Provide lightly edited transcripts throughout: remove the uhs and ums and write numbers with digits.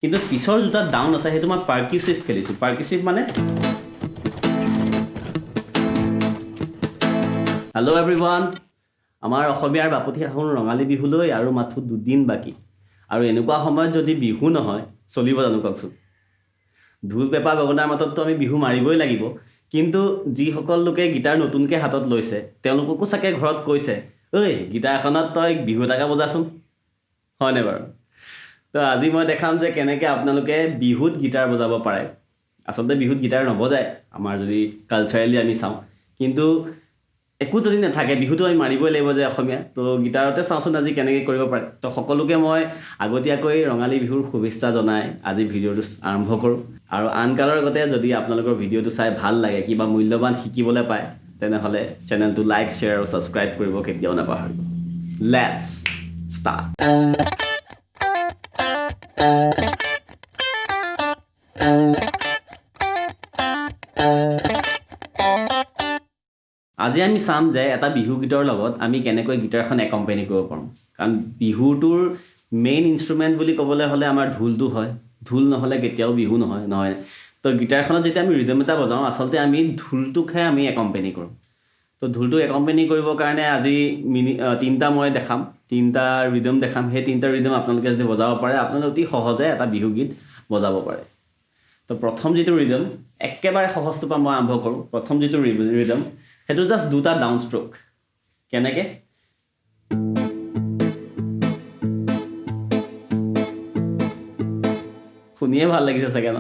কিন্তু পিছৰ দুটা ডাউন আছে সেইটো মই পাৰ্কিউচিভ খেলিছোঁ পাৰ্কিউচিভ মানে হেল্ল' এভৰিৱান আমাৰ অসমীয়াৰ বাপতি সাহোন ৰঙালী বিহুলৈ আৰু মাথো দুদিন বাকী আৰু এনেকুৱা সময়ত যদি বিহু নহয় চলিব জানো কওকচোন ঢোল পেপা গগনাৰ মাতততো আমি বিহু মাৰিবই লাগিব কিন্তু যিসকল লোকে গিটাৰ নতুনকৈ হাতত লৈছে তেওঁলোককো চাগে ঘৰত কৈছে ঐ গিটাৰ এখনত তই বিহু এটাকে বজাচোন হয়নে বাৰু তো আজি মই দেখাম যে কেনেকৈ আপোনালোকে বিহুত গিটাৰ বজাব পাৰে আচলতে বিহুত গিটাৰ নবজায় আমাৰ যদি কালচাৰেলি আমি চাওঁ কিন্তু একো যদি নাথাকে বিহুটো আমি মাৰিবই লাগিব যে অসমীয়া তো গিটাৰতে চাওঁচোন আজি কেনেকৈ কৰিব পাৰে তো সকলোকে মই আগতীয়াকৈ ৰঙালী বিহুৰ শুভেচ্ছা জনাই আজি ভিডিঅ'টো আৰম্ভ কৰোঁ আৰু আন কালৰ আগতে যদি আপোনালোকৰ ভিডিঅ'টো চাই ভাল লাগে কিবা মূল্যৱান শিকিবলৈ পায় তেনেহ'লে চেনেলটো লাইক শ্বেয়াৰ আৰু ছাবস্ক্ৰাইব কৰিব কেতিয়াও নাপাহৰিব লেটছ ষ্টাৰ্ট আজি আমি চাম যে এটা বিহু গীতৰ লগত আমি কেনেকৈ গিটাৰখন একম্পেনি কৰিব পাৰোঁ কাৰণ বিহুটোৰ মেইন ইনষ্ট্ৰুমেণ্ট বুলি ক'বলৈ হ'লে আমাৰ ঢোলটো হয় ঢোল নহ'লে কেতিয়াও বিহু নহয় তো গিটাৰখনত যেতিয়া আমি ৰিদম এটা বজাওঁ আচলতে আমি ঢোলটোকহে আমি একম্পেনি কৰোঁ তো ঢোলটো একম্পেনি কৰিবৰ কাৰণে আজি তিনিটা মই দেখাম তিনিটা ৰিদম দেখাম সেই তিনিটা ৰিদম আপোনালোকে যদি বজাব পাৰে আপোনালোকে অতি সহজে এটা বিহু গীত বজাব পাৰে তো প্ৰথম যিটো ৰিদম একেবাৰে সহজটোৰ পৰা মই আৰম্ভ কৰোঁ প্ৰথম যিটো ৰিদম সেইটো জাষ্ট দুটা ডাউন ষ্ট্ৰোক কেনেকৈ শুনিয়ে ভাল লাগিছে চাগে ন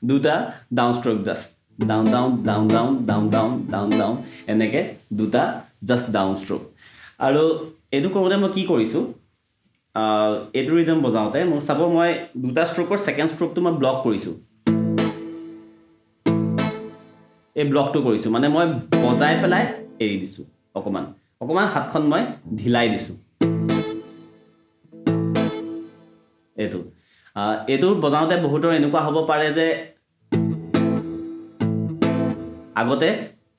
দুটা down stroke just down down down down down down down down এনেকৈ দুটা জাষ্ট ডাউন ষ্ট্ৰোক আৰু এইটো কৰোঁতে মই কি কৰিছোঁ এইটো ৰিদম বজাওঁতে মোক চাব মই দুটা ষ্ট্ৰোকৰ ছেকেণ্ড ষ্ট্ৰোকটো মই ব্লক কৰিছোঁ এই ব্লকটো কৰিছোঁ মানে মই বজাই পেলাই এৰি দিছোঁ অকণমান হাতখন মই ঢিলাই দিছোঁ এইটো বজাওঁতে বহুতৰ এনেকুৱা হ'ব পাৰে যে আগতে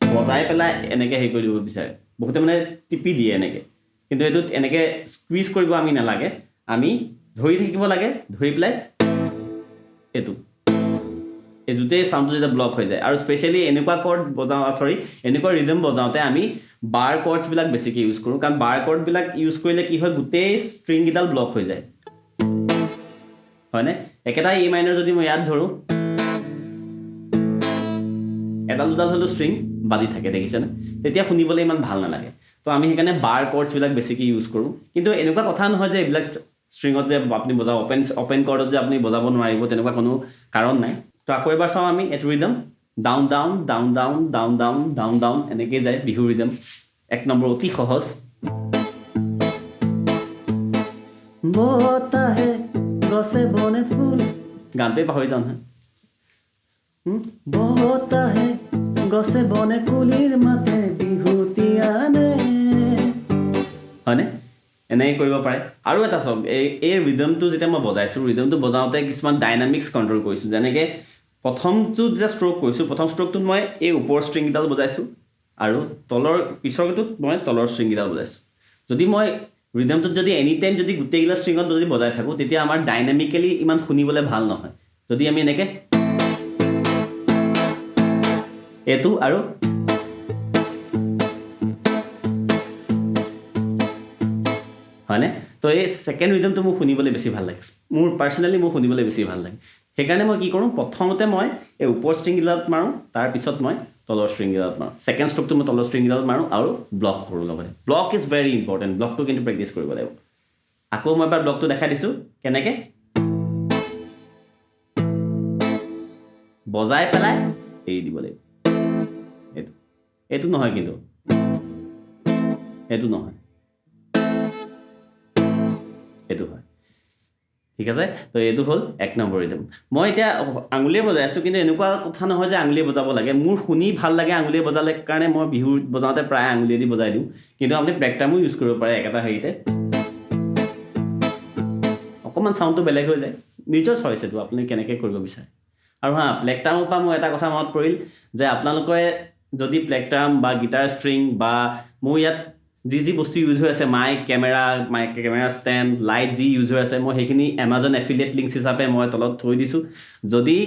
বজাই পেলাই এনেকৈ হেৰি কৰি দিব বিচাৰে বহুতে মানে টিপি দিয়ে এনেকৈ কিন্তু এইটোত এনেকৈ স্কুইজ কৰিব আমি নালাগে আমি ধৰি থাকিব লাগে ধৰি পেলাই এইটোতেই চাউণ্ডটো যেতিয়া ব্লক হৈ যায় আৰু স্পেচিয়েলি এনেকুৱা কৰ্ড এনেকুৱা ৰিদম বজাওঁতে আমি বাৰ কৰ্ডছবিলাক বেছিকৈ ইউজ কৰোঁ কাৰণ বাৰ কৰ্ডবিলাক ইউজ কৰিলে কি হয় গোটেই ষ্ট্ৰিংকেইডাল ব্লক হৈ যায় হয়নে একেটা ই মাইনৰ যদি মই ইয়াত ধৰোঁ এডাল দুডাল হ'লেও ষ্ট্ৰিং বাজি থাকে দেখিছেনে তেতিয়া শুনিবলৈ ইমান ভাল নালাগে তো আমি সেইকাৰণে বাৰ কৰ্ডছবিলাক বেছিকৈ ইউজ কৰোঁ কিন্তু এনেকুৱা কথা নহয় যে এইবিলাক ষ্ট্ৰিঙত যে আপুনি বজাব অপেন কৰ্ডত যে আপুনি বজাব নোৱাৰিব তেনেকুৱা কোনো কাৰণ নাই তো আকৌ এবাৰ চাওঁ আমি এইটো rhythm down down down down down down down down এনেকৈ যায় বিহু ৰিদম এক নম্বৰ অতি সহজ বতাহে গছে বনে ফুল গানটোৱে পাহৰি যাওঁ নহয় বতাহে গছে বনে কুলিৰ মাতে বিহুতি আনে হয়নে এনেকৈ কৰিব পাৰে আৰু এটা চাওক এই ৰিদমটো যেতিয়া মই বজাইছোঁ ৰিদমটো বজাওঁতে কিছুমান ডাইনামিক্স কণ্ট্ৰল কৰিছোঁ যেনেকৈ প্ৰথমটো যেতিয়া ষ্ট্ৰোক কৰিছোঁ প্ৰথম ষ্ট্ৰোকটোত মই এই ওপৰৰ ষ্ট্ৰিংকেইডাল বজাইছোঁ আৰু পিছৰটোত মই তলৰ ষ্ট্ৰিংকেইডাল বজাইছোঁ যদি মই ৰিদমটোত যদি এনি টাইম যদি গোটেইকেইটা ষ্ট্ৰিঙত যদি বজাই থাকোঁ তেতিয়া আমাৰ ডাইনামিকেলি ইমান শুনিবলৈ ভাল নহয় যদি আমি এনেকৈ এইটো আৰু হয়নে তো এই ছেকেণ্ড ৰিদমটো মোক শুনিবলৈ বেছি ভাল লাগে মোৰ পাৰ্চনেলি মোক শুনিবলৈ বেছি ভাল লাগে সেইকাৰণে মই কি কৰোঁ প্ৰথমতে মই এই ওপৰ ষ্ট্ৰিংকেইডালত মাৰোঁ তাৰপিছত মই তলৰ ষ্ট্ৰিংকেইডালত মাৰোঁ ছেকেণ্ড ষ্ট্ৰোকটো মই তলৰ ষ্ট্ৰিংকেইডালত মাৰোঁ আৰু ব্লক কৰোঁ লগতে ব্লক ইজ ভেৰি ইম্পৰ্টেণ্ট ব্লকটো কিন্তু প্ৰেক্টিছ কৰিব লাগিব আকৌ মই এবাৰ ব্লকটো দেখাই দিছোঁ কেনেকৈ বজাই পেলাই এৰি দিব লাগিব এইটো নহয় কিন্তু এইটো নহয় এইটো হয় ঠিক আছে তো এইটো হ'ল এক নম্বৰ ৰিদম মই এতিয়া আঙুলিয়ে বজাই আছোঁ কিন্তু এনেকুৱা কথা নহয় যে আঙুলিয়ে বজাব লাগে মোৰ শুনি ভাল লাগে আঙুলিয়ে বজালে কাৰণে মই বিহু বজাওঁতে প্ৰায় আঙুলিয়েদি বজাই দিওঁ কিন্তু আপুনি প্লেকটাৰ্মো ইউজ কৰিব পাৰে একেটা হেৰিতে অকণমান চাউণ্ডটো বেলেগ হৈ যায় নিজৰ চইচ এইটো আপুনি কেনেকৈ কৰিব বিচাৰে আৰু প্লেকটাৰ্মৰ পৰা মোৰ এটা কথা মনত পৰিল যে আপোনালোকে যদি প্লেকটাৰ্ম বা গিটাৰ ষ্ট্ৰিং বা মোৰ ইয়াত যি বস্তু ইউজ হৈ আছে মাইক কেমেৰা ষ্টেণ্ড লাইট যি ইউজ হৈ আছে মই সেইখিনি এমাজন এফিলিয়েট লিংকছ হিচাপে মই তলত থৈ দিছোঁ যদি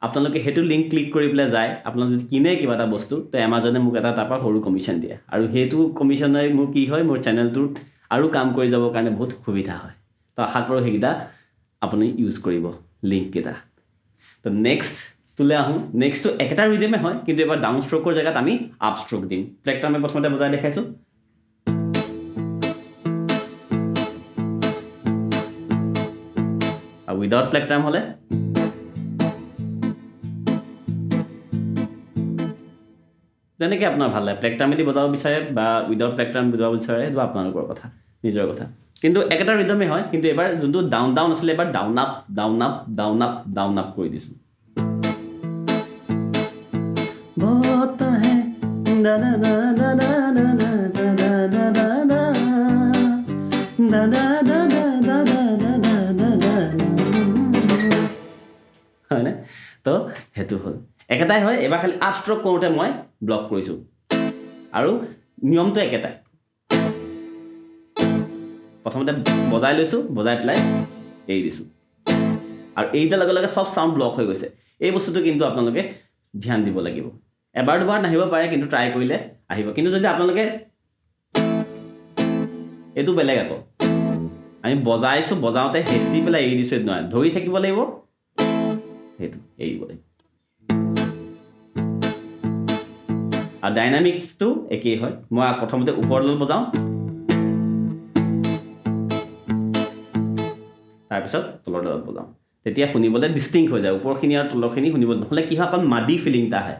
আপোনালোকে সেইটো লিংক ক্লিক কৰি পেলাই যায় আপোনালোকে যদি কিনে কিবা এটা বস্তু তো এমাজনে মোক এটা তাৰপৰা সৰু কমিশ্যন দিয়ে আৰু সেইটো কমিশ্যনে মোৰ কি হয় মোৰ চেনেলটোত আৰু কাম কৰি যাবৰ কাৰণে বহুত সুবিধা হয় তো আশা কৰোঁ সেইকেইটা আপুনি ইউজ কৰিব লিংককেইটা তো নেক্সটটোলৈ আহোঁ নেক্সটটো একেটা ৰিডিমে হয় কিন্তু এবাৰ ডাউন ষ্ট্ৰ'কৰ জেগাত আমি আপ ষ্ট্ৰ'ক দিম প্লেকটো আমি প্ৰথমতে বজাই দেখাইছোঁ আৰু উইদাউট প্লেক টাইম হ'লে যেনেকৈ আপোনাৰ ভাল লাগে প্লেক টাইমেদি বজাব বিচাৰে বা উইদাউট প্লেক টাইম বজাব বিচাৰে সেইটো আপোনালোকৰ কথা নিজৰ কথা কিন্তু একেটা ৰিদমেই হয় কিন্তু এবাৰ যোনটো ডাউন ডাউন আছিলে এবাৰ down up down up down up down up কৰি দিছোঁ হয়নে তো সেইটো হ'ল একেটাই হয় এবাৰ খালি আপ ষ্ট্ৰ'ক কৰোঁতে মই ব্লক কৰিছোঁ আৰু নিয়মটো একেটাই প্ৰথমতে বজাই লৈছোঁ বজাই পেলাই এৰি দিছোঁ আৰু এইটাৰ লগে লগে চব চাউণ্ড ব্লক হৈ গৈছে এই বস্তুটো কিন্তু আপোনালোকে ধ্যান দিব লাগিব এবাৰ দুবাৰ নাহিব পাৰে কিন্তু ট্ৰাই কৰিলে আহিব কিন্তু যদি আপোনালোকে এইটো বেলেগ আকৌ আমি বজাইছোঁ বজাওঁতে হেঁচি পেলাই এৰি দিছোঁ এইটো নহয় ধৰি থাকিব লাগিব সেইটো এৰিব লাগিব আৰু ডাইনামিক্সটো একেই হয় মই প্ৰথমতে ওপৰলৈ বজাওঁ তাৰপিছত তলৰ ডালত বজাওঁ তেতিয়া শুনিবলৈ ডিষ্টিংক্ট হৈ যায় ওপৰখিনি আৰু তলৰখিনি শুনিবলৈ নহ'লে কি হয় অকণ মাদি ফিলিং এটা আহে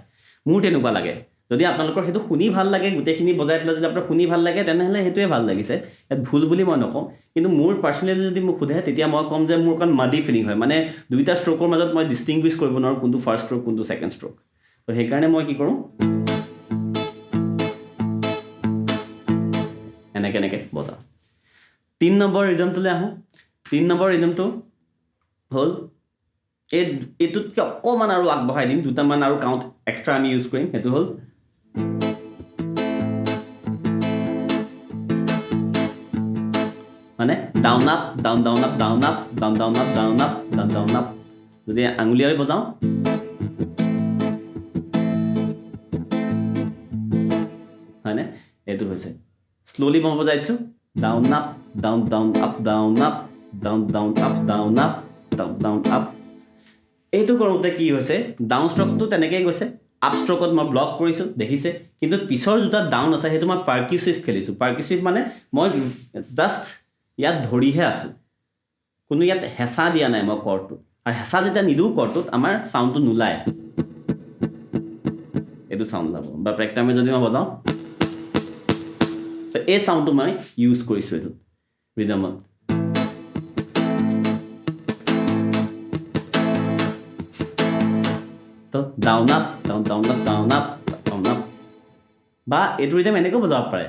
মোৰ তেনেকুৱা লাগে যদি আপোনালোকৰ সেইটো শুনি ভাল লাগে গোটেইখিনি বজাই পেলাই যদি আপোনাৰ শুনি ভাল লাগে তেনেহ'লে সেইটোৱে ভাল লাগিছে ইয়াত ভুল বুলি মই নকওঁ কিন্তু মোৰ পাৰ্চনেলি যদি মোক সোধে তেতিয়া মই ক'ম যে মোৰ অকণ মাদি ফিলিং হয় মানে দুইটা ষ্ট্ৰ'কৰ মাজত মই ডিষ্টিংগুইছ কৰিব নোৱাৰোঁ কোনটো ফাৰ্ষ্ট ষ্ট্ৰ'ক কোনটো ছেকেণ্ড ষ্ট্ৰ'ক তো সেইকাৰণে মই কি কৰোঁ এনেকৈ বজাওঁ 3 নম্বৰ ৰিদমটোলৈ আহোঁ 3 নম্বৰ ৰিদমটো হ'ল এইটোতকৈ অকণমান আৰু আগবঢ়াই দিম দুটামান আৰু কাউণ্ট এক্সট্ৰা আমি ইউজ কৰিম সেইটো হ'ল মানে down up down down up down up down down up down up down down up যদি আঙুলিয়াৰে বজাওঁ হয়নে এইটো হৈছে স্ল'লি মই বজাই দিছোঁ down up down down up down up down down up down up down down up এইটো কৰোঁতে কি হৈছে ডাউন ষ্ট্ৰ'কটো তেনেকৈয়ে গৈছে আপ ষ্ট্ৰ'কত মই ব্লক কৰিছোঁ দেখিছে কিন্তু পিছৰ দুটা ডাউন আছে সেইটো মই পাৰ্কিউচিভ খেলিছোঁ পাৰ্কিউচিভ মানে মই জাষ্ট ইয়াত ধৰিহে আছোঁ কোনো ইয়াত হেঁচা দিয়া নাই মই কৰ্ডটোত আৰু হেঁচা যেতিয়া নিদিওঁ কৰ্ডটোত আমাৰ চাউণ্ডটো নোলায় এইটো চাউণ্ড ওলাব বা প্ৰেক টাইমে যদি মই বজাওঁ এই চাউণ্ডটো মই ইউজ কৰিছোঁ এইটো ৰিদমত তো down up down down up down up down up বা এইটো ৰিদম এনেকৈও বজাব পাৰে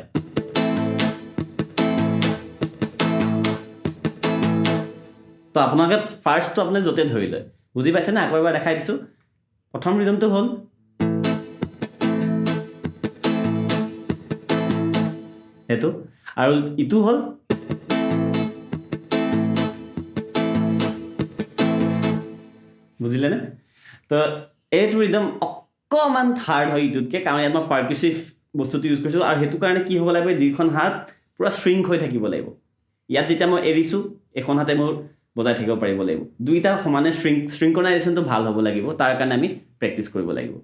তো আপোনালোকে ফাৰ্ষ্টটো আপুনি য'তে ধৰি লয় বুজি পাইছেনে আকৌ এবাৰ দেখাই দিছোঁ প্ৰথম ৰিদমটো হ'ল সেইটো আৰু ইটো হ'ল বুজিলেনে তো এইটো ৰিদম অকণমান হাৰ্ড হয় ইটোতকৈ কাৰণ ইয়াত মই পাৰ্কিউচিভ বস্তুটো ইউজ কৰিছোঁ আৰু সেইটো কাৰণে কি হ'ব লাগিব দুইখন হাত পূৰা শ্ৰিংক হৈ থাকিব লাগিব ইয়াত যেতিয়া মই এৰিছোঁ এখন হাতে মোৰ বজাই থাকিব পাৰিব লাগিব দুইটা সমানে শ্ৰিংকনাইজেশ্যনটো ভাল হ'ব লাগিব তাৰ কাৰণে আমি প্ৰেক্টিছ কৰিব লাগিব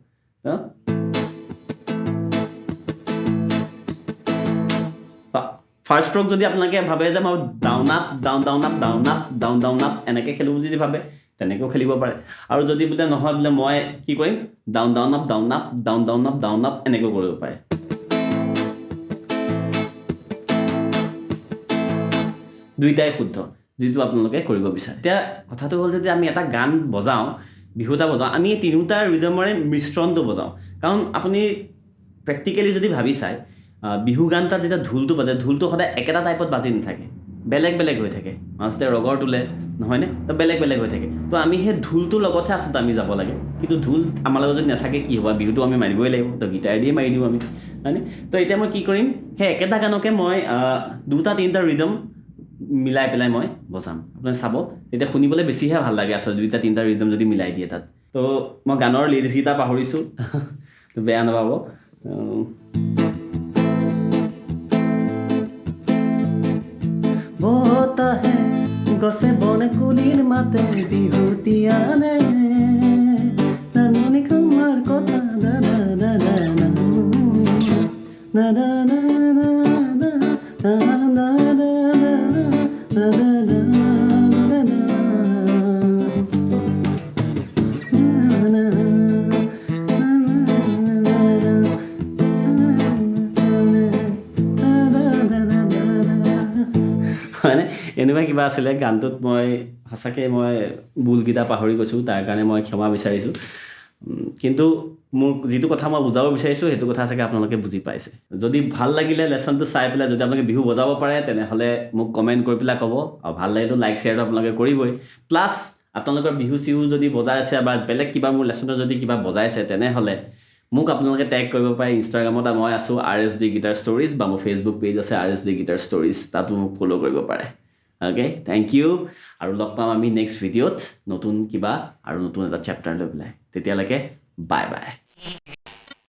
ফাৰ্ষ্ট ষ্ট্ৰ'ক যদি আপোনালোকে ভাবে যে মই down up down down up down up down down up এনেকৈ খেলোঁ বুলি যদি ভাবে তেনেকৈও খেলিব পাৰে আৰু যদি বোলে নহয় বোলে মই কি কৰিম down down up down up down down up down up এনেকৈ কৰিব পাৰে দুইটাই শুদ্ধ যিটো আপোনালোকে কৰিব বিচাৰে এতিয়া কথাটো হ'ল যদি আমি এটা গান বজাওঁ বিহু এটা বজাওঁ আমি এই তিনিটা ৰিদমৰে মিশ্ৰণটো বজাওঁ কাৰণ আপুনি প্ৰেক্টিকেলি যদি ভাবি চায় বিহু গান এটাত যেতিয়া ঢোলটো বাজে ঢোলটো সদায় একেটা টাইপত বাজি নাথাকে বেলেগ বেলেগ হৈ থাকে মাজতে ৰগৰ তোলে নহয়নে তো বেলেগ বেলেগ হৈ থাকে তো আমি সেই ঢোলটোৰ লগতহে আচলতে আমি যাব লাগে কিন্তু ঢোল আমাৰ লগত যদি নাথাকে কি হ'ব বিহুটো আমি মাৰিবই লাগিব তো গিটাৰ দিয়ে মাৰি দিওঁ আমি হয়নে তো এতিয়া মই কি কৰিম সেই একেটা গানকে মই দুটা তিনিটা ৰিদম মিলাই পেলাই মই বজাম আপুনি চাব তেতিয়া শুনিবলৈ বেছিহে ভাল লাগে আচলতে দুটা তিনিটা ৰিদম যদি মিলাই দিয়ে তাত তো মই গানৰ লিৰিক্স কেইটা পাহৰিছোঁ তো বেয়া নাপাব বতা হে গছে বনে কুলিৰ মাতে বিহুতিয়ানে নানুনি কুমাৰ কথা দাদা দাদা দাদা মানে এনেকুৱা কিবা আছিলে গানটোত মই সঁচাকৈ মই বুলকেইটা পাহৰি গৈছোঁ তাৰ কাৰণে মই ক্ষমা বিচাৰিছোঁ কিন্তু মোৰ যিটো কথা মই বুজাব বিচাৰিছোঁ সেইটো কথা চাগে আপোনালোকে বুজি পাইছে যদি ভাল লাগিলে লেচনটো চাই পেলাই যদি আপোনালোকে বিহু বজাব পাৰে তেনেহ'লে মোক কমেণ্ট কৰি পেলাই ক'ব আৰু ভাল লাগিলেতো লাইক শ্বেয়াৰটো আপোনালোকে কৰিবই প্লাছ আপোনালোকৰ বিহু চিহু যদি বজাইছে বা বেলেগ কিবা মোৰ লেচনত যদি কিবা বজাইছে তেনেহ'লে মোক আপোনালোকে টেগ কৰিব পাৰে ইনষ্টাগ্ৰামত মই আছোঁ RSD গিটাৰ ষ্টৰিজ বা মোৰ ফেচবুক পেজ আছে RSD গিটাৰ ষ্টৰিজ তাতো মোক ফ'ল' কৰিব পাৰে অ'কে থেংক ইউ আৰু লগ পাম আমি নেক্সট ভিডিঅ'ত নতুন কিবা আৰু নতুন এটা চেপ্টাৰ লৈ পেলাই তেতিয়ালৈকে বাই বাই